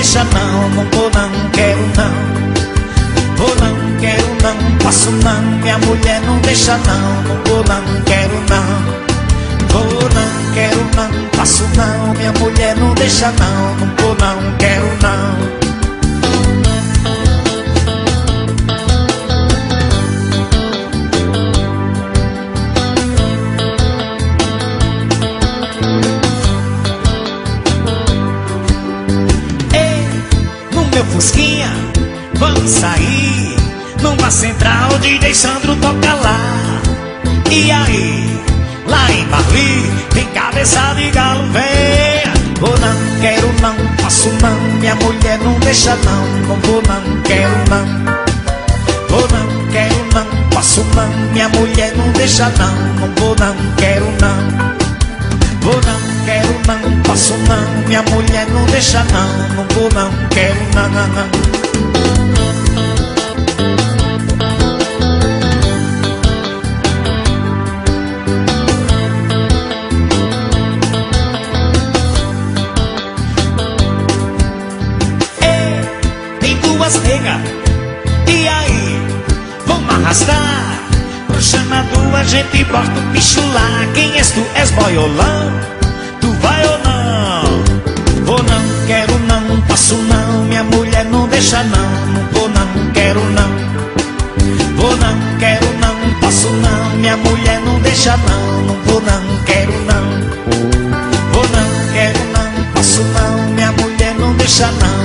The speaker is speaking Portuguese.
deixa não, não vou não, quero não. Vou não, quero não, passo não, minha mulher não deixa não, não vou não, quero não. Vou não, quero não, passo não, minha mulher não deixa não, não vou não, quero não. Fusquinha, vamos sair numa central, DJ Sandro toca lá. E aí, lá em Marli, tem cabeça de galo, venha. Vou não, quero não, passo não, minha mulher não deixa não, não vou não, quero não. Vou não, quero não, passo não, minha mulher não deixa não, não vou não, quero não. Vou não, quero não, passo não, minha mulher não deixa não, não vou não, quero não, não, não. Tem duas negas, e aí, vamos arrastar pro chamado, a gente bota o bicho lá. Quem és tu? És boiolão? Tu vai ou não? Vou não, quero não, passo não, minha mulher não deixa não, não vou não, quero não. Vou não, quero não, passo não, minha mulher não deixa não, não vou não, quero não. Vou não, quero não, passo não, minha mulher não deixa não.